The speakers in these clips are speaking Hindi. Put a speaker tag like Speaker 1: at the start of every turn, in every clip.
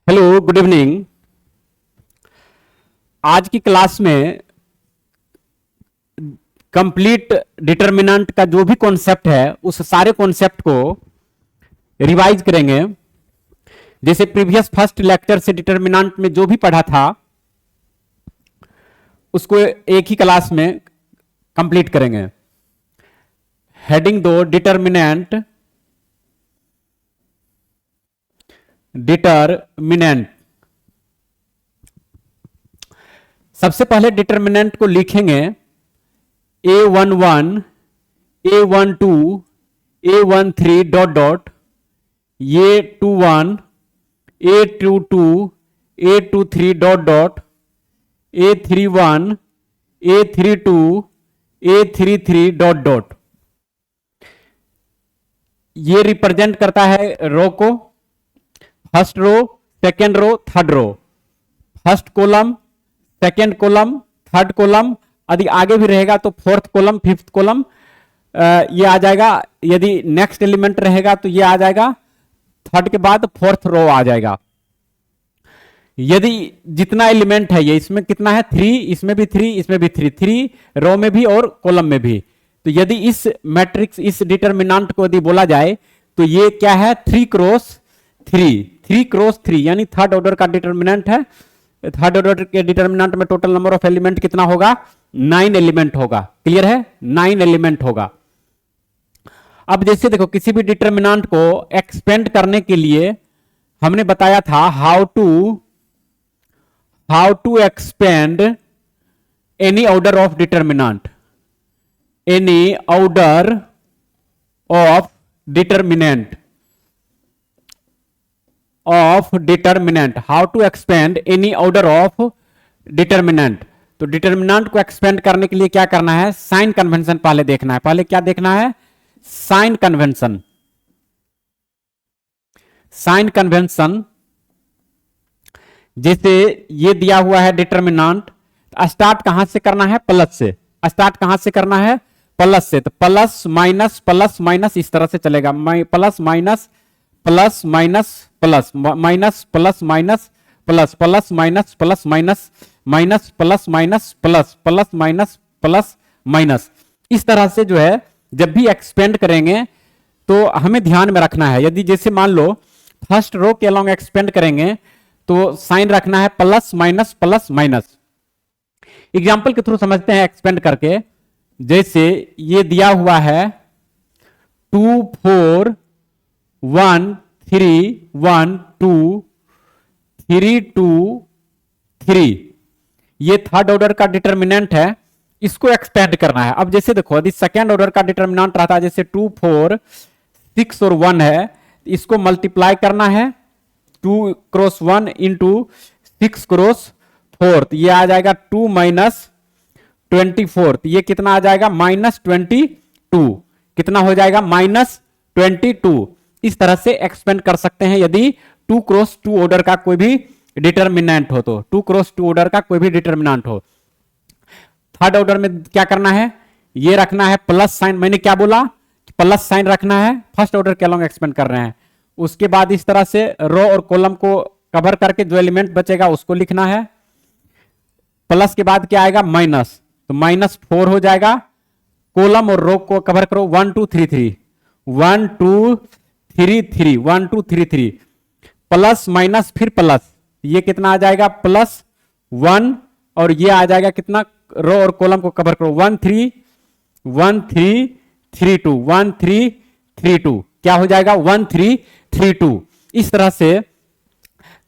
Speaker 1: Hello, good evening. आज की क्लास में कंप्लीट डिटर्मिनेंट का जो भी कॉन्सेप्ट है उस सारे कॉन्सेप्ट को रिवाइज करेंगे। जैसे प्रीवियस फर्स्ट लेक्चर से डिटर्मिनेंट में जो भी पढ़ा था उसको एक ही क्लास में कंप्लीट करेंगे। हेडिंग दो, डिटर्मिनेंट। सबसे पहले डिटर्मिनेंट को लिखेंगे A11, A12, A13 dot dot, A21, A22, A23 dot dot, A31, A32, A33 dot dot. ये रिप्रेजेंट करता है रो को, first row, second row, third row. First column, second column, third column, यदि आगे भी रहेगा तो फोर्थ कॉलम, फिफ्थ कॉलम ये आ जाएगा। यदि नेक्स्ट एलिमेंट रहेगा तो ये आ जाएगा, थर्ड के बाद फोर्थ रो आ जाएगा। यदि जितना एलिमेंट है ये, इसमें कितना है 3, इसमें भी 3, इसमें भी 3, 3 रो में भी और कॉलम में भी। तो यदि इस मैट्रिक्स, इस डिटर्मिनेंट को यदि बोला जाए तो ये क्या है, 3 क्रॉस 3, 3 क्रॉस 3 यानी थर्ड ऑर्डर का डिटर्मिनेंट है। थर्ड ऑर्डर के डिटर्मिनेंट में टोटल नंबर ऑफ एलिमेंट कितना होगा, 9 एलिमेंट होगा। क्लियर है, 9 एलिमेंट होगा। अब जैसे देखो, किसी भी डिटर्मिनेंट को एक्सपेंड करने के लिए हमने बताया था how to expand any order of determinant, any order of determinant, how to expand any order of determinant. तो डिटर्मिनेंट को एक्सपेंड करने के लिए क्या करना है, साइन कन्वेंशन पहले देखना है। पहले क्या देखना है, साइन कन्वेंशन। साइन कन्वेंशन जैसे ये दिया हुआ है डिटर्मिनेंट, स्टार्ट कहां से करना है, प्लस से। स्टार्ट कहां से करना है, प्लस से। तो प्लस माइनस इस तरह से चलेगा, plus minus plus minus plus minus plus minus plus plus minus plus minus minus plus minus plus plus minus plus minus. इस तरह से जो है जब भी एक्सपेंड करेंगे तो हमें ध्यान में रखना है। यदि जैसे मान लो फर्स्ट रो के अलोंग एक्सपेंड करेंगे तो साइन रखना है plus minus plus minus. Example के थ्रू समझते हैं एक्सपेंड करके। जैसे ये दिया हुआ है 2 4 1 3 1 2 3 2 3, ये थर्ड ऑर्डर का डिटर्मिनेंट है, इसको एक्सपेंड करना है। अब जैसे देखो, यदि सेकेंड ऑर्डर का डिटर्मिनेंट रहता है, जैसे 2 4 6 और 1 है, इसको मल्टीप्लाई करना है 2 क्रॉस 1 इंटू 6 क्रॉस 4, तो ये आ जाएगा 2 माइनस 24, ये कितना आ जाएगा, -22। कितना हो जाएगा, -22। इस तरह से एक्सपेंड कर सकते हैं यदि 2 क्रॉस 2 ऑर्डर का कोई भी डिटर्मिनेंट हो तो। 2 क्रॉस 2 ऑर्डर का कोई भी डिटर्मिनेंट हो। थर्ड ऑर्डर में क्या करना है, ये रखना है प्लस साइन। मैंने क्या बोला, प्लस साइन रखना है, फर्स्ट ऑर्डर के अलोंग एक्सपेंड कर रहे हैं। उसके बाद इस तरह से रो और कॉलम को कवर करके जो एलिमेंट बचेगा उसको लिखना है। प्लस के बाद क्या आएगा, माइनस, तो -4 हो जाएगा। कॉलम और रो को कवर करो, 1 2 3 3 1 2 3 3 1 2 3 3, प्लस माइनस फिर प्लस, ये कितना आ जाएगा, +1, और ये आ जाएगा कितना, रो और कॉलम को कवर करो, 1 3 1 3 3 2 1 3 3 2, क्या हो जाएगा, 1 3 3 2। इस तरह से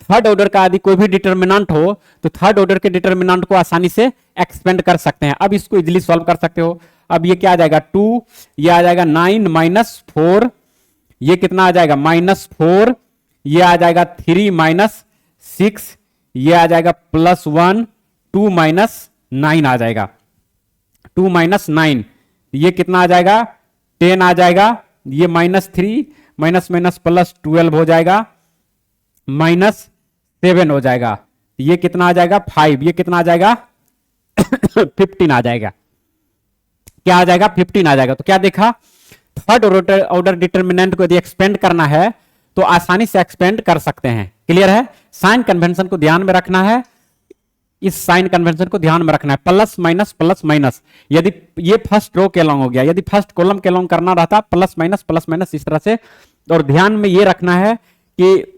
Speaker 1: थर्ड ऑर्डर का यदि कोई भी डिटर्मिनेंट हो तो थर्ड ऑर्डर के डिटर्मिनेंट को आसानी से एक्सपेंड कर सकते हैं। अब इसको इजीली सॉल्व कर सकते हो। अब ये क्या आ जाएगा, 2, ये आ जाएगा 9 माइनस 4, ये कितना आ जाएगा, -4, ये आ जाएगा 3 माइनस 6, ये आ जाएगा +1, 2 माइनस 9 आ जाएगा, 2 माइनस 9, ये कितना आ जाएगा, 10 आ जाएगा। ये -3 माइनस माइनस प्लस 12 हो जाएगा, -7 हो जाएगा। ये कितना आ जाएगा, 5, ये कितना आ जाएगा 15 आ जाएगा। क्या आ जाएगा, 15 आ जाएगा। तो क्या देखा, थर्ड ऑर्डर डिटर्मिनेंट को यदि एक्सपेंड करना है तो आसानी से एक्सपेंड कर सकते हैं। क्लियर है। साइन कन्वेंशन को ध्यान में रखना है, इस साइन कन्वेंशन को ध्यान में रखना है, प्लस माइनस। यदि ये फर्स्ट रो के अलॉन्ग हो गया, यदि फर्स्ट कॉलम के अलॉन्ग करना रहता प्लस माइनस इस तरह से। और ध्यान में ये रखना है कि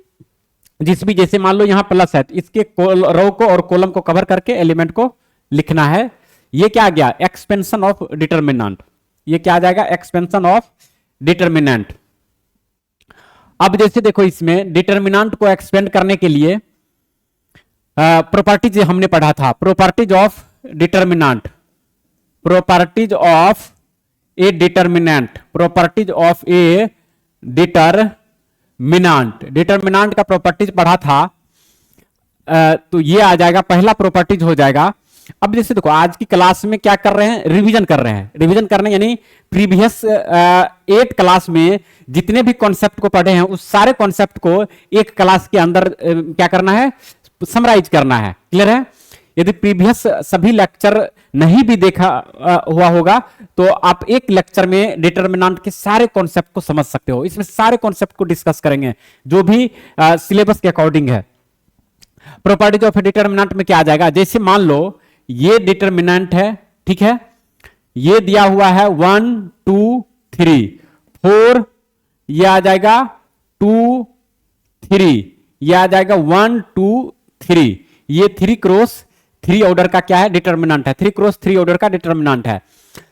Speaker 1: जिस भी, जैसे मान लो यहां प्लस है तो इसके रो को और कॉलम को कवर करके एलिमेंट को लिखना है। ये क्या आ गया, एक्सपेंशन ऑफ डिटर्मिनेंट। ये क्या आ जाएगा, एक्सपेंशन ऑफ डिटर्मिनेंट। अब जैसे देखो इसमें डिटर्मिनेंट को एक्सपेंड करने के लिए प्रॉपर्टीज हमने पढ़ा था, properties of determinant, properties of a determinant, properties of a determinant. Determinant का प्रॉपर्टीज पढ़ा था, तो ये आ जाएगा, पहला प्रॉपर्टीज हो जाएगा। अब जैसे देखो आज की क्लास में क्या कर रहे हैं, रिवीजन कर रहे हैं। रिवीजन करने यानी प्रीवियस 8 क्लास में जितने भी कॉन्सेप्ट को पढ़े हैं उस सारे कॉन्सेप्ट को एक क्लास के अंदर क्या करना है, समराइज करना है। क्लियर है? यदि प्रीवियस सभी लेक्चर नहीं भी देखा हुआ होगा तो आप एक लेक्चर में डिटर्मिनेंट के सारे कॉन्सेप्ट को समझ सकते हो। इसमें सारे कॉन्सेप्ट को डिस्कस करेंगे जो भी सिलेबस के अकॉर्डिंग है। प्रॉपर्टीज ऑफ डिटर्मिनेंट में क्या आ जाएगा, जैसे मान लो ये डिटर्मिनेंट है, ठीक है, ये दिया हुआ है 1 2 3 4, ये आ जाएगा 2 3, ये आ जाएगा 1 2 3, ये 3 क्रॉस 3 ऑर्डर का क्या है, डिटर्मिनेंट है, 3 क्रॉस 3 ऑर्डर का डिटर्मिनेंट है।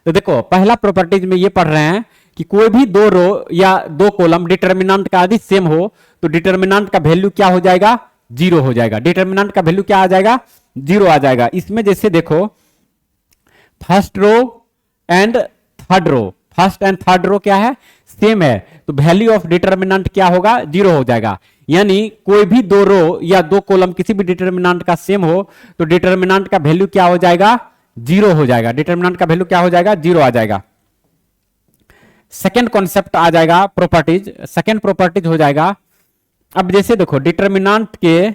Speaker 1: तो देखो पहला प्रॉपर्टीज में ये पढ़ रहे हैं कि कोई भी 2 रो या 2 कॉलम डिटर्मिनेंट का यदि सेम हो तो डिटर्मिनेंट का वैल्यू क्या हो जाएगा, 0 हो जाएगा। डिटर्मिनेंट का वैल्यू क्या आ जाएगा, 0 आ जाएगा। इसमें जैसे देखो first row and third row, first and third row क्या है, सेम है, तो वैल्यू ऑफ डिटर्मिनेंट क्या होगा, 0 हो जाएगा। यानी कोई भी 2 रो या 2 कॉलम किसी भी डिटर्मिनेंट का सेम हो तो डिटर्मिनेंट का वैल्यू क्या हो जाएगा, 0 हो जाएगा। डिटर्मिनेंट का वैल्यू क्या हो जाएगा, 0 आ जाएगा। सेकेंड कॉन्सेप्ट आ जाएगा प्रॉपर्टीज, सेकेंड प्रॉपर्टीज हो जाएगा। अब जैसे देखो डिटर्मिनेंट के,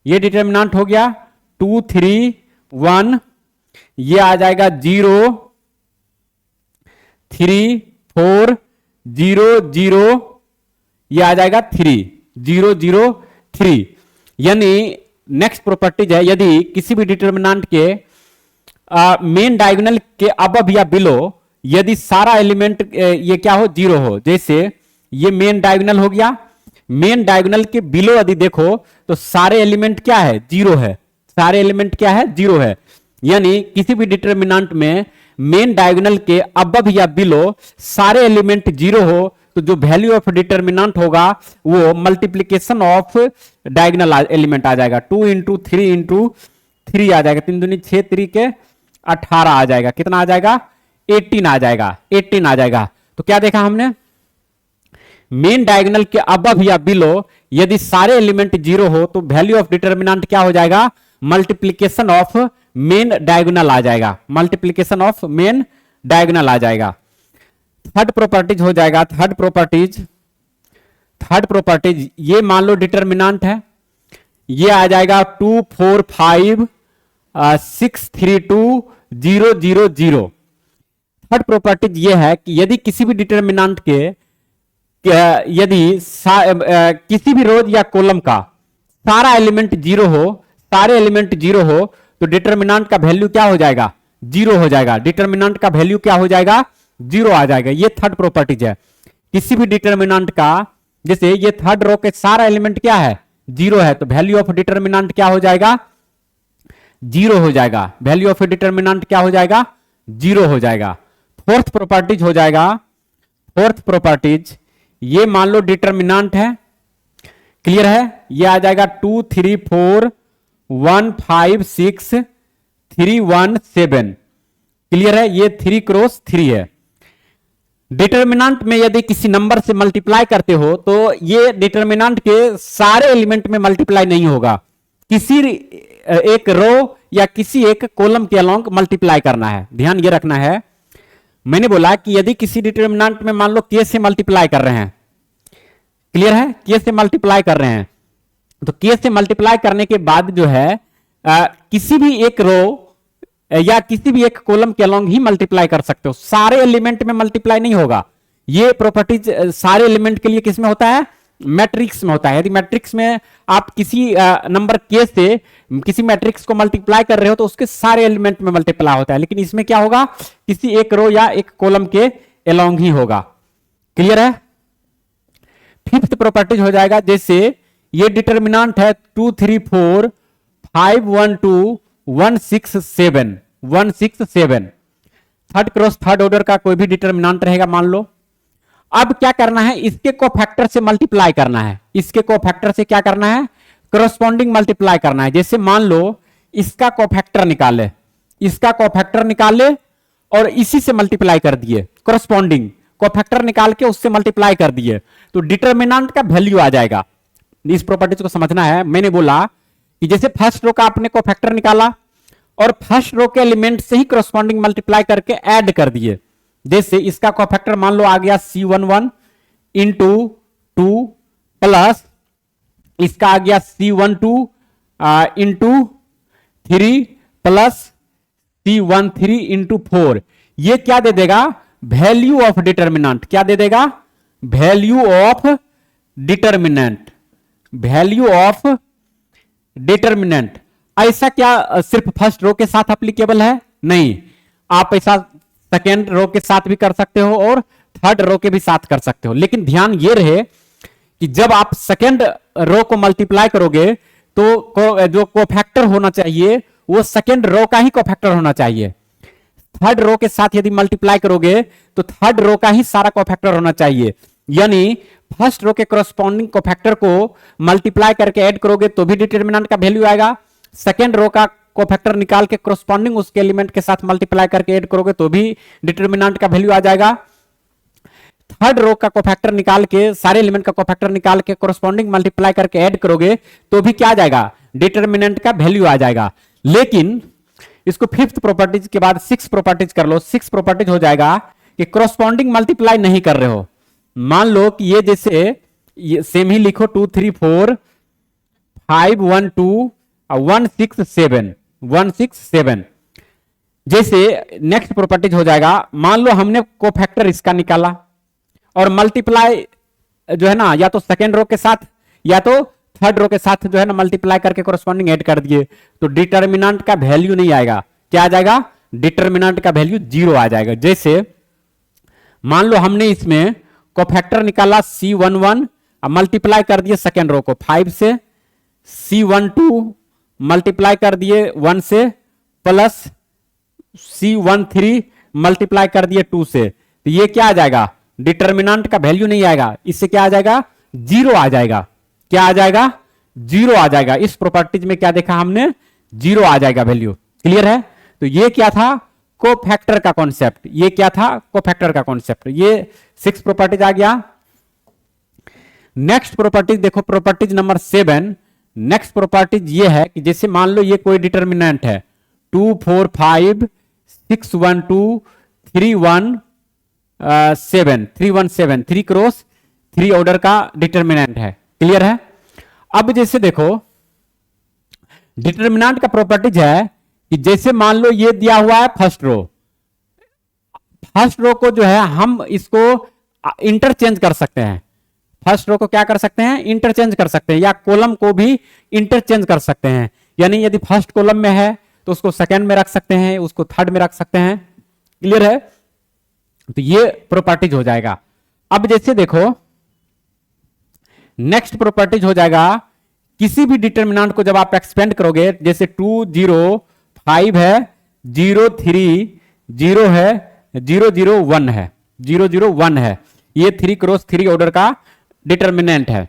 Speaker 1: ये डिटर्मिनेंट हो गया 2 3 1, ये आ जाएगा 0 3 4 0 0, ये आ जाएगा 3 0 0 3। यानी नेक्स्ट प्रॉपर्टीज है, यदि किसी भी डिटर्मिनेंट के मेन डायगोनल के अबव या बिलो यदि सारा एलिमेंट ये क्या हो, 0 हो, जैसे ये मेन डायगोनल हो गया, मेन डायगोनल के बिलो यदि देखो तो सारे एलिमेंट क्या है, 0 है, सारे एलिमेंट क्या है, 0 है। यानी किसी भी डिटर्मिनेंट में मेन डायगोनल के अबव या बिलो सारे एलिमेंट 0 हो तो जो वैल्यू ऑफ डिटर्मिनेंट होगा वो मल्टीप्लीकेशन ऑफ डायगोनल एलिमेंट आ जाएगा। 2 इंटू 3 इंटू 3 आ जाएगा, 3 दूनी 6 3 के 18 आ जाएगा। कितना आ जाएगा, 18 आ जाएगा, 18 आ जाएगा। तो क्या देखा हमने, मेन डायगोनल के अबव या बिलो यदि सारे एलिमेंट 0 हो तो वैल्यू ऑफ डिटर्मिनेंट क्या हो जाएगा, मल्टीप्लीकेशन ऑफ मेन डायगोनल आ जाएगा, मल्टीप्लीकेशन ऑफ मेन डायगोनल आ जाएगा। थर्ड प्रॉपर्टीज हो जाएगा, थर्ड प्रॉपर्टीज ये मान लो डिटर्मिनेंट है, ये आ जाएगा 2 4 5 6 3 2 0 0 0। थर्ड प्रॉपर्टीज ये है कि यदि किसी भी डिटर्मिनेंट के यदि किसी भी रो या कॉलम का सारा एलिमेंट 0 हो, सारे एलिमेंट 0 हो तो डिटर्मिनेंट का वैल्यू क्या हो जाएगा, 0 हो जाएगा। डिटर्मिनेंट का वैल्यू क्या हो जाएगा, 0 आ जाएगा। ये थर्ड प्रॉपर्टीज है। किसी भी डिटर्मिनेंट का, जैसे ये थर्ड रो के सारा एलिमेंट क्या है, 0 है, तो वैल्यू ऑफ डिटर्मिनेंट क्या हो जाएगा, 0 हो जाएगा। वैल्यू ऑफ डिटर्मिनेंट क्या हो जाएगा, 0 हो जाएगा। फोर्थ प्रॉपर्टीज हो जाएगा, फोर्थ प्रॉपर्टीज ये मान लो डिटर्मिनेंट है, क्लियर है, ये आ जाएगा 2 3 4 1 5 6 3 1 7, क्लियर है, ये 3 क्रॉस 3 है। डिटर्मिनेंट में यदि किसी नंबर से मल्टीप्लाई करते हो तो ये डिटर्मिनेंट के सारे एलिमेंट में मल्टीप्लाई नहीं होगा, किसी एक रो या किसी एक कॉलम के अलोंग मल्टीप्लाई करना है। ध्यान ये रखना है, मैंने बोला कि यदि किसी डिटर्मिनेंट में मान लो के से मल्टीप्लाई कर रहे हैं, क्लियर है, के से मल्टीप्लाई कर रहे हैं, तो के से मल्टीप्लाई करने के बाद जो है किसी भी एक रो या किसी भी एक कॉलम के अलोंग ही मल्टीप्लाई कर सकते हो, सारे एलिमेंट में मल्टीप्लाई नहीं होगा। ये प्रॉपर्टीज सारे एलिमेंट के लिए किसमें होता है, मैट्रिक्स में होता है। यदि मैट्रिक्स में आप किसी नंबर के से किसी मैट्रिक्स को मल्टीप्लाई कर रहे हो तो उसके सारे एलिमेंट में मल्टीप्लाई होता है, लेकिन इसमें क्या होगा, किसी एक रो या एक कॉलम के अलोंग ही होगा। क्लियर है। फिफ्थ प्रॉपर्टीज हो जाएगा, जैसे ये डिटर्मिनेंट है 2 3 4 5 1 2 1 6 7 1 6 7, थर्ड क्रॉस थर्ड ऑर्डर का कोई भी डिटर्मिनेंट रहेगा मान लो। अब क्या करना है, इसके कोफैक्टर से मल्टीप्लाई करना है, इसके कोफैक्टर से क्या करना है, करस्पॉन्डिंग मल्टीप्लाई करना है। जैसे मान लो इसका कोफैक्टर निकाले, इसका कोफैक्टर निकाले और इसी से मल्टीप्लाई कर दिए, करस्पॉन्डिंग कोफैक्टर निकाल के उससे मल्टीप्लाई कर दिए, तो डिटर्मिनेंट का वैल्यू आ जाएगा। इस प्रॉपर्टीज को समझना है। मैंने बोला कि जैसे फर्स्ट रो का आपने कोफैक्टर निकाला और फर्स्ट रो के एलिमेंट से ही करस्पॉन्डिंग मल्टीप्लाई करके ऐड कर दिए। जैसे इसका कोफैक्टर मान लो आ गया C11 इंटू 2 प्लस इसका आ गया C12 into 3 plus C13 into 4। ये क्या दे देगा, वैल्यू ऑफ डिटर्मिनेंट। क्या दे देगा, value of determinant, value of determinant. ऐसा क्या सिर्फ फर्स्ट रो के साथ एप्लीकेबल है? नहीं, आप ऐसा सेकेंड रो के साथ भी कर सकते हो और थर्ड रो के भी साथ कर सकते हो, लेकिन ध्यान ये रहे कि जब आप सेकेंड रो को मल्टीप्लाई करोगे तो जो कोफैक्टर होना चाहिए वो सेकेंड रो का ही कोफैक्टर होना चाहिए। थर्ड रो के साथ यदि मल्टीप्लाई करोगे तो थर्ड रो का ही सारा कोफैक्टर होना चाहिए, यानी फर्स्ट रो के करस्पॉन्डिंग कोफैक्टर को मल्टीप्लाई करके ऐड करोगे तो भी डिटर्मिनेंट का वैल्यू आएगा। सेकेंड रो का कोफैक्टर निकाल के करस्पॉन्डिंग उसके एलिमेंट के साथ मल्टीप्लाई करके ऐड करोगे तो भी डिटर्मिनेंट का वैल्यू आ जाएगा। थर्ड रो का कोफैक्टर निकाल के, सारे एलिमेंट का कोफैक्टर निकाल के करस्पॉन्डिंग मल्टीप्लाई करके ऐड करोगे तो भी क्या आ जाएगा, डिटर्मिनेंट का वैल्यू आ जाएगा। लेकिन इसको फिफ्थ प्रॉपर्टीज के बाद सिक्स प्रॉपर्टीज कर लो। सिक्स प्रॉपर्टीज हो जाएगा कि करस्पॉन्डिंग मल्टीप्लाई नहीं कर रहे हो। मान लो कि ये जैसे ये सेम ही लिखो 2 3 4 5 1 2 1 6 7 1 6 7। जैसे नेक्स्ट प्रॉपर्टीज हो जाएगा, मान लो हमने कोफैक्टर इसका निकाला और मल्टीप्लाई जो है ना, या तो सेकेंड रो के साथ या तो थर्ड रो के साथ जो है ना मल्टीप्लाई करके करस्पॉन्डिंग ऐड कर दिए, तो डिटर्मिनेंट का वैल्यू नहीं आएगा। क्या आ जाएगा, डिटर्मिनेंट का वैल्यू 0 आ जाएगा। जैसे मान लो हमने इसमें कोफैक्टर निकाला C11 मल्टीप्लाई कर दिए सेकेंड रो को 5 से, C12 मल्टीप्लाई कर दिए 1 से, प्लस C13 मल्टीप्लाई कर दिए 2 से, तो ये क्या आ जाएगा, डिटर्मिनेंट का वैल्यू नहीं आएगा। इससे क्या आ जाएगा, 0 आ जाएगा। क्या आ जाएगा, 0 आ जाएगा। इस प्रॉपर्टीज में क्या देखा हमने, 0 आ जाएगा वैल्यू। क्लियर है। तो ये क्या था, कोफैक्टर का कॉन्सेप्ट। ये क्या था, कोफैक्टर का कॉन्सेप्ट। ये 6 प्रॉपर्टीज आ गया। नेक्स्ट प्रॉपर्टीज देखो, प्रॉपर्टीज नंबर 7। नेक्स्ट प्रॉपर्टीज ये है कि जैसे मान लो ये कोई डिटर्मिनेंट है 2 4 5 6 1 2 3 1 7 3 1 7, 3 क्रॉस 3 ऑर्डर का डिटर्मिनेंट है। क्लियर है। अब जैसे देखो डिटर्मिनेंट का प्रॉपर्टीज है कि जैसे मान लो ये दिया हुआ है फर्स्ट रो, फर्स्ट रो को जो है हम इसको इंटरचेंज कर सकते हैं। फर्स्ट रो को क्या कर सकते हैं, इंटरचेंज कर सकते हैं, या कॉलम को भी इंटरचेंज कर सकते हैं। यानी यदि फर्स्ट कॉलम में है तो उसको सेकंड में रख सकते हैं, उसको थर्ड में रख सकते हैं। क्लियर है। तो ये प्रॉपर्टीज हो जाएगा। अब जैसे देखो नेक्स्ट प्रॉपर्टीज हो जाएगा, किसी भी डिटर्मिनेंट को जब आप एक्सपेंड करोगे, जैसे 2 0 5 है, 0 3 0 है, 0 0 1 है, 0 0 1 है, ये 3 क्रॉस 3 ऑर्डर का डिटर्मिनेंट है।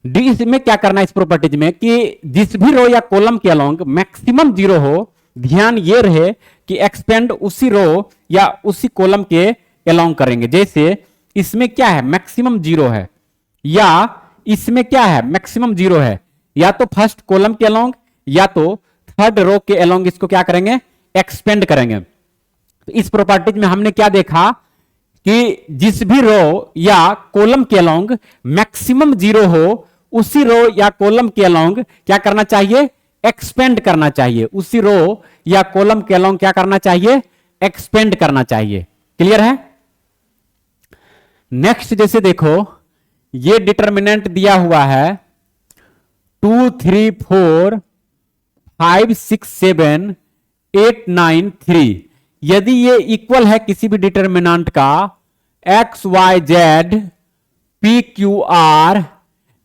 Speaker 1: डी इसमें क्या करना है इस प्रॉपर्टीज में कि जिस भी रो या कॉलम के अलोंग मैक्सिमम 0 हो, ध्यान ये रहे कि एक्सपेंड उसी रो या उसी कॉलम के अलोंग करेंगे। जैसे इसमें क्या है, मैक्सिमम 0 है, या इसमें क्या है, मैक्सिमम 0 है, या तो फर्स्ट कॉलम के अलोंग या तो थर्ड रो के अलोंग इसको क्या करेंगे, एक्सपेंड करेंगे। तो इस प्रॉपर्टीज में हमने क्या देखा कि जिस भी रो या कॉलम के अलोंग मैक्सिमम 0 हो, उसी रो या कॉलम के अलोंग क्या करना चाहिए, एक्सपेंड करना चाहिए। उसी रो या कॉलम के अलोंग क्या करना चाहिए, एक्सपेंड करना चाहिए। क्लियर है। नेक्स्ट जैसे देखो ये डिटर्मिनेंट दिया हुआ है 2 3 4 5 6 7 8 9 3। यदि ये इक्वल है किसी भी डिटर्मिनेंट का X Y Z P Q R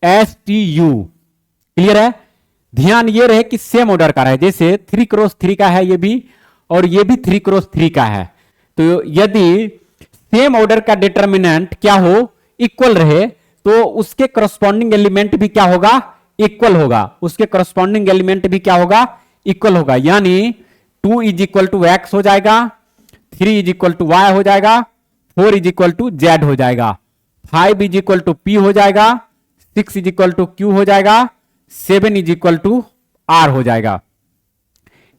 Speaker 1: S T U, clear है। ध्यान ये रहे कि सेम ऑर्डर का रहे, जैसे 3 क्रॉस 3 का है ये भी और ये भी 3 क्रॉस 3 का है। तो यदि सेम ऑर्डर का डिटर्मिनेंट क्या हो, इक्वल रहे, तो उसके करस्पॉन्डिंग एलिमेंट भी क्या होगा, इक्वल होगा। उसके करस्पॉन्डिंग एलिमेंट भी क्या होगा, इक्वल होगा। यानी 2 इज इक्वल टू एक्स हो जाएगा, 3 इज इक्वल टू वाई हो जाएगा, 4 इज इक्वल टू जेड हो जाएगा, 5 इज इक्वल टू पी हो जाएगा, 6 इज इक्वल टू क्यू हो जाएगा, 7 इज इक्वल टू आर हो जाएगा,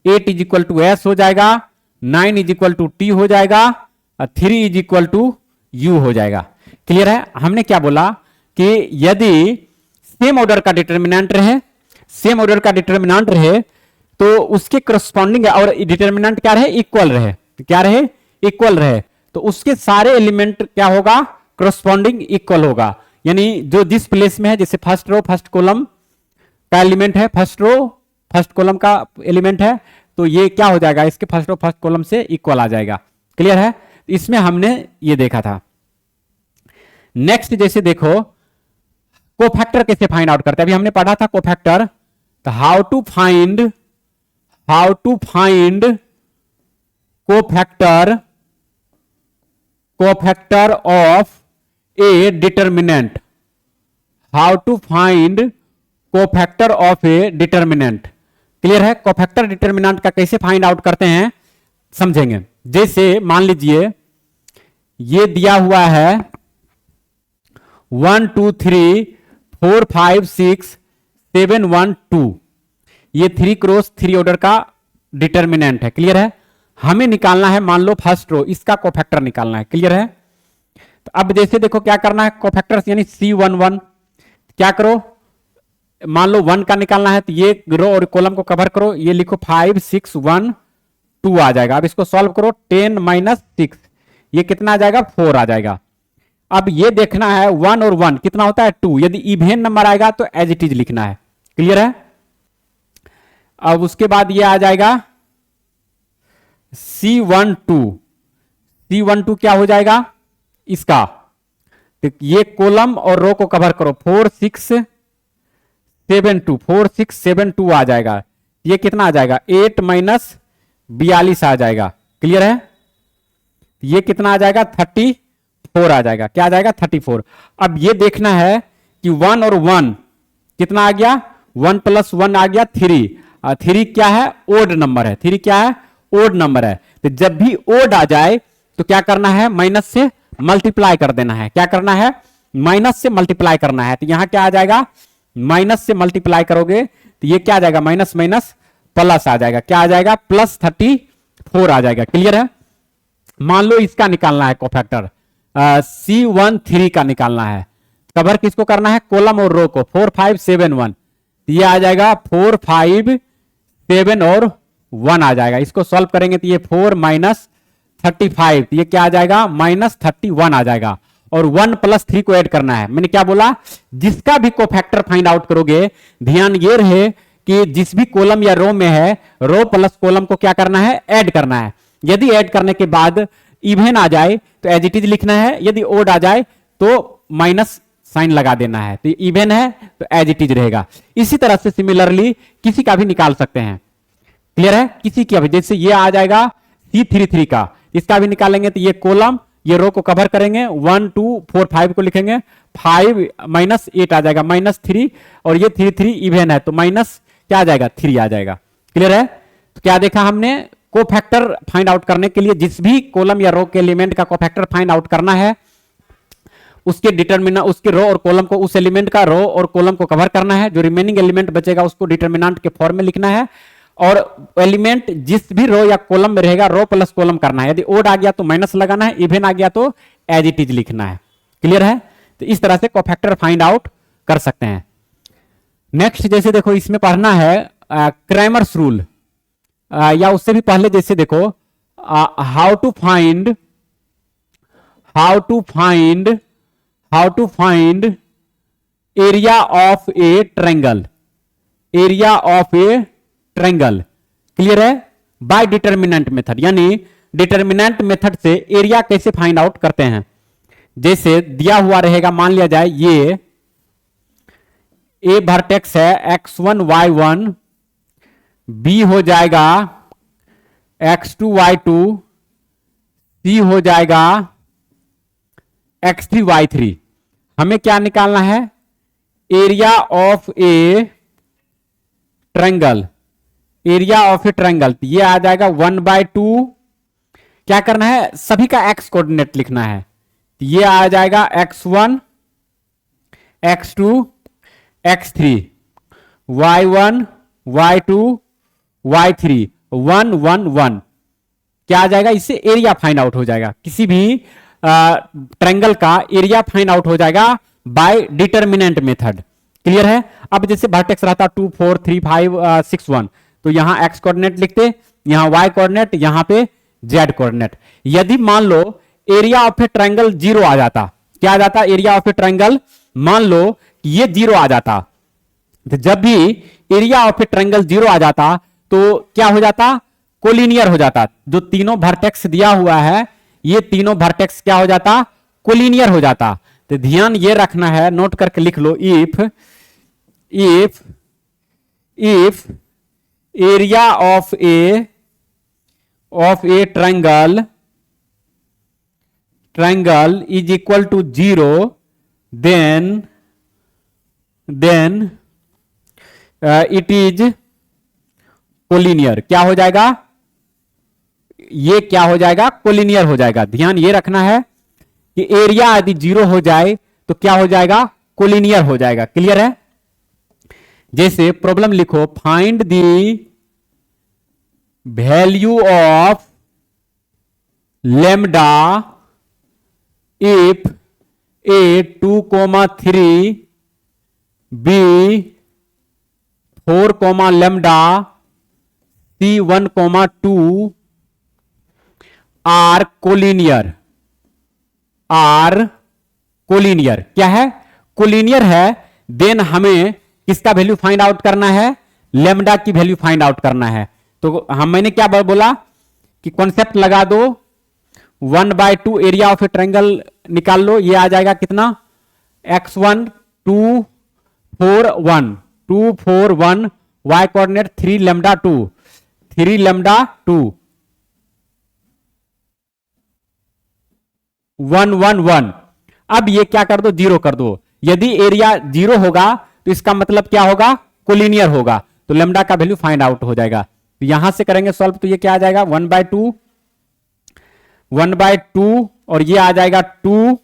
Speaker 1: 8 इज इक्वल टू एस हो जाएगा, 9 इज इक्वल टू टी हो जाएगा, 3 इज इक्वल टू यू हो जाएगा। क्लियर है। हमने क्या बोला कि यदि सेम ऑर्डर का डिटर्मिनेंट रहे, सेम ऑर्डर का डिटर्मिनेंट रहे तो उसके करस्पॉन्डिंग और डिटर्मिनेंट क्या रहे, इक्वल रहे। क्या रहे, इक्वल रहे, तो उसके सारे एलिमेंट क्या होगा, करस्पॉन्डिंग इक्वल होगा। यानी जो जिस प्लेस में है, जैसे फर्स्ट रो फर्स्ट कॉलम का एलिमेंट है, फर्स्ट रो फर्स्ट कॉलम का एलिमेंट है, तो ये क्या हो जाएगा, इसके फर्स्ट रो फर्स्ट कॉलम से इक्वल आ जाएगा। क्लियर है। इसमें हमने ये देखा था। नेक्स्ट जैसे देखो कोफैक्टर कैसे फाइंड आउट करते हैं, अभी हमने पढ़ा था कोफैक्टर। तो how to find cofactor of a determinant, how to find cofactor of a determinant. Clear है। कोफैक्टर डिटर्मिनेंट का कैसे फाइंड आउट करते हैं समझेंगे। जैसे मान लीजिए ये दिया हुआ है 1 2 3 4 5 6 7 1 2, ये 3 क्रॉस 3 ऑर्डर का डिटर्मिनेंट है। क्लियर है। हमें निकालना है, मान लो फर्स्ट रो, इसका कोफैक्टर निकालना है। क्लियर है। तो अब जैसे देखो क्या करना है, कोफैक्टर यानी C11 क्या करो, मान लो 1 का निकालना है तो ये रो और कॉलम को कवर करो, ये लिखो 5 6 1 2 आ जाएगा। अब इसको सॉल्व करो, 10 माइनस 6, ये कितना आ जाएगा, 4 आ जाएगा। अब ये देखना है 1 और 1 कितना होता है, 2। यदि इवेन नंबर आएगा तो एज इट इज लिखना है। क्लियर है। अब उसके बाद ये आ जाएगा C12 क्या हो जाएगा इसका, तो ये कॉलम और रो को कवर करो, 4 6 7 2, 4 6 7 2 आ जाएगा। ये कितना आ जाएगा, 8 माइनस 42 आ जाएगा। क्लियर है। ये कितना आ जाएगा, 34 आ जाएगा। क्या आ जाएगा, 34। अब ये देखना है कि 1 और 1 कितना आ गया, 1 प्लस 1 आ गया 3। 3 क्या है, ओड नंबर है। 3 क्या है, ओड नंबर है। तो जब भी ओड आ जाए तो क्या करना है, माइनस से मल्टीप्लाई कर देना है। क्या करना है, माइनस से मल्टीप्लाई करना है। तो यहां क्या आ जाएगा, माइनस से मल्टीप्लाई करोगे तो ये क्या आ जाएगा, माइनस माइनस प्लस आ जाएगा। क्या आ जाएगा, प्लस 34 आ जाएगा। क्लियर है। मान लो इसका निकालना है कोफैक्टर, C13 का निकालना है। कवर किसको करना है, कॉलम और रो को, 4 5 7 1। ये आ जाएगा 4 5 7 और 1 आ जाएगा। इसको सॉल्व करेंगे तो ये 4 माइनस 35, ये क्या आ जाएगा, माइनस 31 आ जाएगा। और 1 प्लस 3 को ऐड करना है। मैंने क्या बोला, जिसका भी कोफैक्टर फाइंड आउट करोगे ध्यान ये रहे कि जिस भी कॉलम या रो में है, रो प्लस कॉलम को क्या करना है, ऐड करना है। यदि ऐड करने के बाद इवन आ जाए तो एज इट इज लिखना है, यदि ओड आ जाए तो माइनस साइन लगा देना है। तो इवन है तो एज इट इज रहेगा। इसी तरह से सिमिलरली किसी का भी निकाल सकते हैं। क्लियर है। किसी का भी, जैसे ये आ जाएगा C33 का, इसका भी निकालेंगे तो ये कॉलम ये रो को कवर करेंगे, 1 2 4 5 को लिखेंगे, 5 माइनस 8 आ जाएगा, माइनस 3, और ये 3 3 इवन है तो माइनस क्या आ जाएगा, 3 आ जाएगा। क्लियर है। तो क्या देखा हमने, कोफैक्टर फाइंड आउट करने के लिए जिस भी कॉलम या रो के एलिमेंट का कोफैक्टर फाइंड आउट करना है, उसके डिटरमिनेंट, उसके रो और कॉलम को, उस एलिमेंट का रो और कॉलम को कवर करना है। जो रिमेनिंग एलिमेंट बचेगा उसको डिटरमिनेंट के फॉर्म में लिखना है। और एलिमेंट जिस भी रो या कॉलम में रहेगा रो प्लस कॉलम करना है। यदि ओड आ गया तो माइनस लगाना है, इवन आ गया तो एज इट इज लिखना है। क्लियर है। तो इस तरह से कोफैक्टर फाइंड आउट कर सकते हैं। नेक्स्ट जैसे देखो इसमें पढ़ना है क्रैमर्स रूल, या उससे भी पहले जैसे देखो how to find area of a triangle, area of a triangle. Clear है? बाय डिटर्मिनेंट मेथड, यानी डिटर्मिनेंट मेथड से एरिया कैसे फाइंड आउट करते हैं। जैसे दिया हुआ रहेगा, मान लिया जाए ये ए वर्टेक्स है x1 y1, बी हो जाएगा x2 y2, सी हो जाएगा x3 y3। हमें क्या निकालना है? Area of a triangle, area of a triangle. ये आ जाएगा 1/2। क्या करना है? सभी का एक्स कोऑर्डिनेट लिखना है। ये आ जाएगा x1 x2 x3, y1 y2 y3, 1 1 1। क्या आ जाएगा? इससे एरिया फाइंड आउट हो जाएगा। किसी भी ट्रायंगल का एरिया फाइंड आउट हो जाएगा बाय डिटर्मिनेंट मेथड। क्लियर है? अब जैसे वर्टेक्स रहता 2 4 3 5 6 1, तो यहां एक्स कोऑर्डिनेट लिखते, यहां वाई कोऑर्डिनेट, यहां पे जेड कोऑर्डिनेट। यदि मान लो एरिया ऑफ ए ट्रायंगल 0 आ जाता, क्या आ जाता? एरिया ऑफ ए ट्रायंगल मान लो ये 0 आ जाता, तो जब भी एरिया ऑफ ए ट्रायंगल 0 आ जाता तो क्या हो जाता? कोलिनियर हो जाता। जो तीनों वर्टेक्स दिया हुआ है, ये तीनों वर्टेक्स क्या हो जाता? कोलिनियर हो जाता। तो ध्यान ये रखना है, नोट करके लिख लो, if area of a triangle is equal to 0, then it is collinear. क्या हो जाएगा? ये क्या हो जाएगा? कोलिनियर हो जाएगा। ध्यान ये रखना है कि एरिया यदि 0 हो जाए तो क्या हो जाएगा? कोलिनियर हो जाएगा। क्लियर है? जैसे प्रॉब्लम लिखो, find the value of lambda if A 2,3 B 4, lambda C 1,2 are collinear. क्या है? कोलिनियर है। देन हमें किसका वैल्यू फाइंड आउट करना है? लेमडा की वैल्यू फाइंड आउट करना है। तो मैंने क्या बोला कि कॉन्सेप्ट लगा दो, 1/2 एरिया ऑफ ए ट्रायंगल निकाल लो। ये आ जाएगा कितना? x1 2 4 1, 2 4 1, y coordinate 3 lambda 2, 3 lambda 2, 1 1 1। अब ये क्या कर दो? 0 कर दो। यदि एरिया 0 होगा तो इसका मतलब क्या होगा? कोलिनियर होगा। तो लेमडा का वैल्यू फाइंड आउट हो जाएगा। तो यहां से करेंगे सॉल्व, तो ये क्या आ जाएगा? 1/2 और ये आ जाएगा 2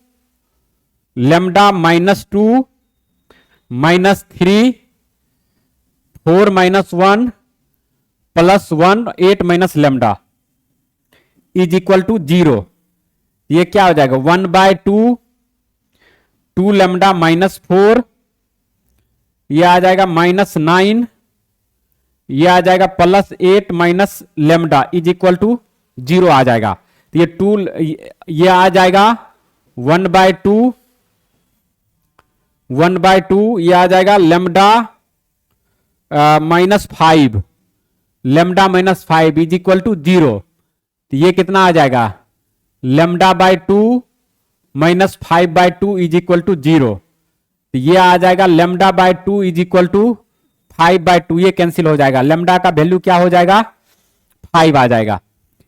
Speaker 1: lambda -2 -3 4 -1 +1 8 lambda is equal to 0। ये क्या हो जाएगा? 1/2 2 लेमडा -4, ये आ जाएगा -9, ये आ जाएगा +8 लेमडा इज इक्वल टू 0 आ जाएगा। तो ये 2, ये आ जाएगा 1/2, ये आ जाएगा lambda -5, lambda -5 is equal to 0। तो ये कितना आ जाएगा? Lambda -2 -5/2 is equal to 0। तो ये आ जाएगा लेमडा -2 इज इक्वल टू 5/2। ये कैंसिल हो जाएगा। लेमडा का वैल्यू क्या हो जाएगा? 5 आ जाएगा।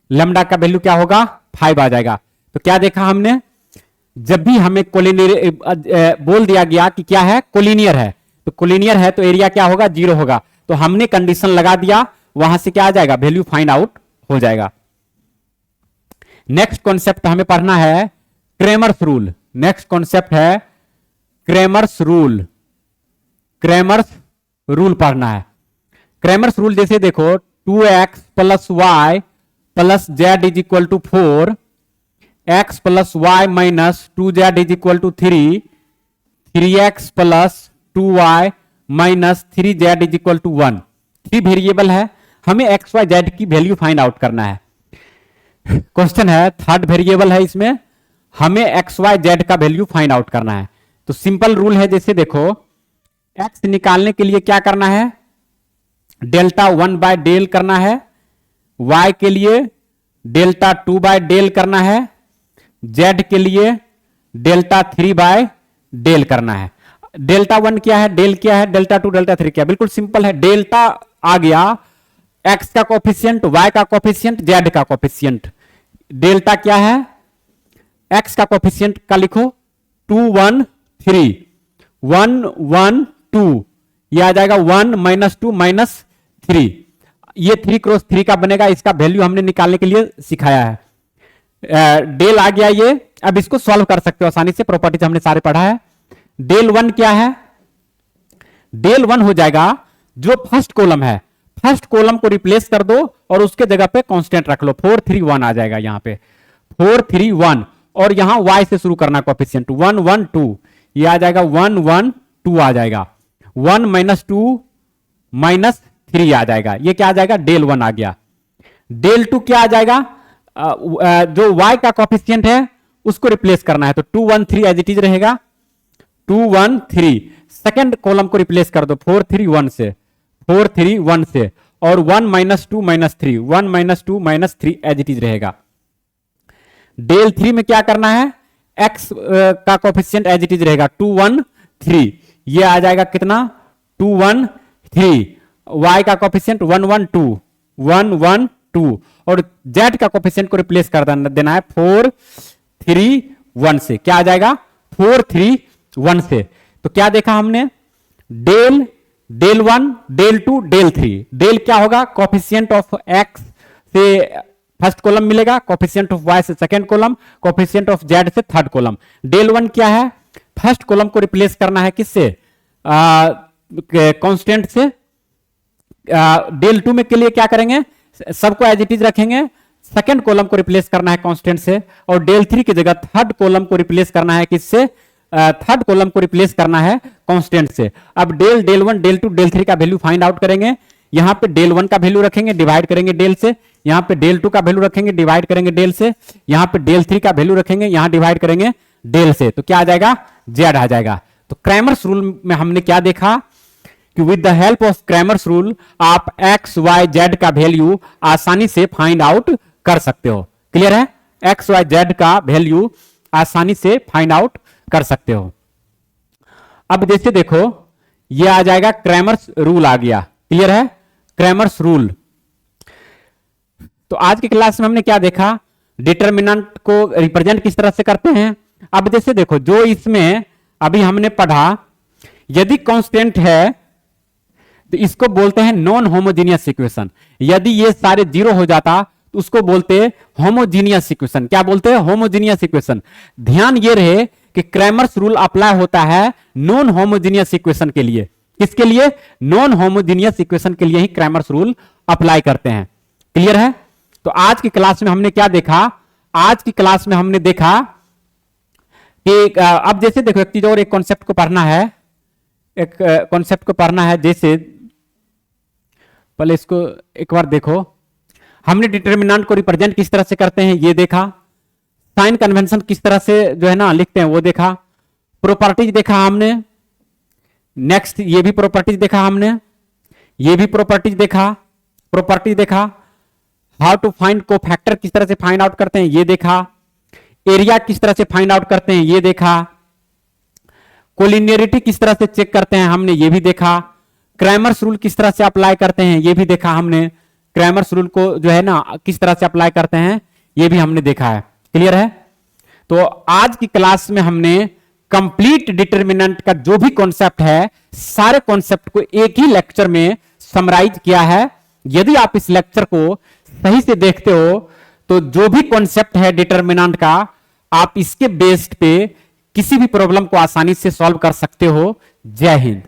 Speaker 1: लेमडा का वैल्यू क्या होगा? 5 आ जाएगा। तो क्या देखा हमने? जब भी हमें कोलिनियर बोल दिया गया कि क्या है? कोलिनियर है, तो कोलिनियर है तो एरिया क्या होगा? 0 होगा। तो हमने कंडीशन लगा दिया, वहां से क्या आ जाएगा? वैल्यू फाइंड आउट हो जाएगा। नेक्स्ट कॉन्सेप्ट हमें पढ़ना है क्रेमर्स रूल। नेक्स्ट कॉन्सेप्ट है क्रेमर्स रूल। क्रेमर्स रूल पढ़ना है। क्रेमर्स रूल जैसे देखो, 2x + y + z is equal to 4, x + y - 2z is equal to 3, 3x + 2y - 3z is equal to 1। 3 variable है, हमें x y z की वैल्यू फाइंड आउट करना है। क्वेश्चन है, थर्ड वेरिएबल है, इसमें हमें x y z का वैल्यू फाइंड आउट करना है। तो सिंपल रूल है, जैसे देखो एक्स निकालने के लिए क्या करना है, डेल्टा 1 बाय डेल करना है, y के लिए डेल्टा 2 बाय डेल करना है, z के लिए डेल्टा 3 बाय डेल करना है। डेल्टा 1 क्या है, डेल क्या है, डेल्टा 2 डेल्टा 3 क्या है, बिल्कुल सिंपल है। डेल्टा आ गया x का कोफिशिएंट, y का कोफिशिएंट, z का कोफिशिएंट। डेल्टा क्या है, x का कोफिशिएंट का लिखो 2 1 3 1 1 2, यह आ जाएगा 1 -2 -3, ये 3 क्रॉस 3 का बनेगा। इसका वैल्यू हमने निकालने के लिए सिखाया है। डेल आ गया ये, अब इसको सॉल्व कर सकते हो आसानी से, प्रॉपर्टीज हमने सारे पढ़ा है। डेल 1 क्या है, डेल 1 हो जाएगा जो फर्स्ट कॉलम है, फर्स्ट कॉलम को रिप्लेस कर दो और उसके जगह पे कांस्टेंट रख लो, 4 3 1 आ जाएगा यहाँ पे 4 3 1, और यहां y से शुरू करना कोफिशिएंट 1 1 2, ये आ जाएगा 1 1 2 आ जाएगा, 1 -2 -3 आ जाएगा, ये क्या आ जाएगा, डेल 1 आ गया। डेल 2 क्या आ जाएगा, जो y का कोफिशिएंट है उसको रिप्लेस करना है, तो 2 1 3 एज इट इज रहेगा, 2 1 3। सेकंड कॉलम को रिप्लेस कर दो 4 3 1 से, 4 3 1 से, और 1 -2 -3, 1 -2 -3 एज इट इज रहेगा। डेल 3 में क्या करना है, x का कोफिशिएंट एज इट इज रहेगा 2 1 3, ये आ जाएगा कितना 2 1 3, y का कोफिशिएंट 1 1 2 1 1 2, और z का कोफिशिएंट को रिप्लेस कर देना है 4 3 1 से, क्या आ जाएगा 4 3 1 से। तो क्या देखा हमने, del del 1 del 2 del 3, del क्या होगा, कोफिशिएंट ऑफ x से फर्स्ट कॉलम मिलेगा, कोफिशिएंट ऑफ y से second column, coefficient of z से थर्ड कॉलम। डेल 1 क्या है, फर्स्ट कॉलम को रिप्लेस करना है किससे, कांस्टेंट से। डेल 2 में के लिए क्या करेंगे, सबको एज इट इज रखेंगे, सेकंड कॉलम को रिप्लेस करना है कांस्टेंट से, और डेल 3 की जगह थर्ड कॉलम को रिप्लेस करना है किससे, थर्ड कॉलम को रिप्लेस करना है कांस्टेंट से। अब डेल डेल 1 डेल 2 डेल 3 का वैल्यू फाइंड आउट करेंगे, यहां पे डेल 1 का वैल्यू रखेंगे, डिवाइड करेंगे डेल से, यहां पे डेल 2 का वैल्यू रखेंगे, डिवाइड करेंगे डेल से, यहां पे डेल 3 का वैल्यू रखेंगे, यहां डिवाइड करेंगे डेल से, तो क्या आ जाएगा, z आ जाएगा। तो क्रैमर्स रूल में हमने क्या देखा कि with the help of Cramer's rule आप x y z का वैल्यू आसानी से फाइंड आउट कर सकते हो। क्लियर है, x y z का वैल्यू आसानी से फाइंड आउट कर सकते हो। अब जैसे देखो ये आ जाएगा क्रैमर्स रूल आ गया, क्लियर है, क्रैमर्स रूल। तो आज की क्लास में हमने क्या देखा, डिटरमिनेंट को रिप्रेजेंट किस तरह से करते हैं। अब जैसे देखो जो इसमें अभी हमने पढ़ा, यदि कांस्टेंट है तो इसको बोलते हैं नॉन होमोजीनियस इक्वेशन, यदि ये सारे जीरो हो जाता तो उसको बोलते हैं होमोजीनियस इक्वेशन। क्या बोलते हैं, होमोजीनियस इक्वेशन। ध्यान ये रहे कि क्रैमर्स रूल अप्लाई होता है नॉन होमोजीनियस इक्वेशन के लिए, किसके लिए, नॉन होमोजीनियस इक्वेशन के लिए ही क्रैमर्स रूल अप्लाई करते हैं। क्लियर है। तो आज की क्लास में हमने क्या देखा, आज की क्लास में हमने देखा कि अब जैसे देखो एक चीज और, एक कॉन्सेप्ट को पढ़ना है, एक कॉन्सेप्ट को पढ़ना है। जैसे पहले इसको एक बार देखो, हमने डिटरमिनेंट को रिप्रेजेंट किस तरह से करते हैं ये देखा, साइन कन्वेंशन किस तरह से जो है ना लिखते हैं वो देखा, प्रॉपर्टीज देखा हमने, नेक्स्ट ये भी प्रॉपर्टीज देखा हमने, ये भी प्रॉपर्टीज देखा, प्रॉपर्टीज देखा, हाउ टू फाइंड कोफैक्टर किस तरह से फाइंड आउट करते हैं ये देखा, एरिया किस तरह से फाइंड आउट करते हैं ये देखा, कोलिनियरिटी किस तरह से चेक करते हैं हमने ये भी देखा, क्रैमर्स रूल किस तरह से अप्लाई करते हैं ये भी देखा हमने, क्रैमर्स रूल को जो है ना किस तरह से अप्लाई करते हैं ये भी हमने देखा है। क्लियर है। तो आज की क्लास में हमने कंप्लीट डिटरमिनेंट का जो भी कॉन्सेप्ट है, सारे कॉन्सेप्ट को एक ही लेक्चर में समराइज किया है। यदि आप इस लेक्चर को सही से देखते हो तो जो भी कॉन्सेप्ट है डिटरमिनेंट का, आप इसके बेस्ड पे किसी भी प्रॉब्लम को आसानी से सॉल्व कर सकते हो। जय हिंद।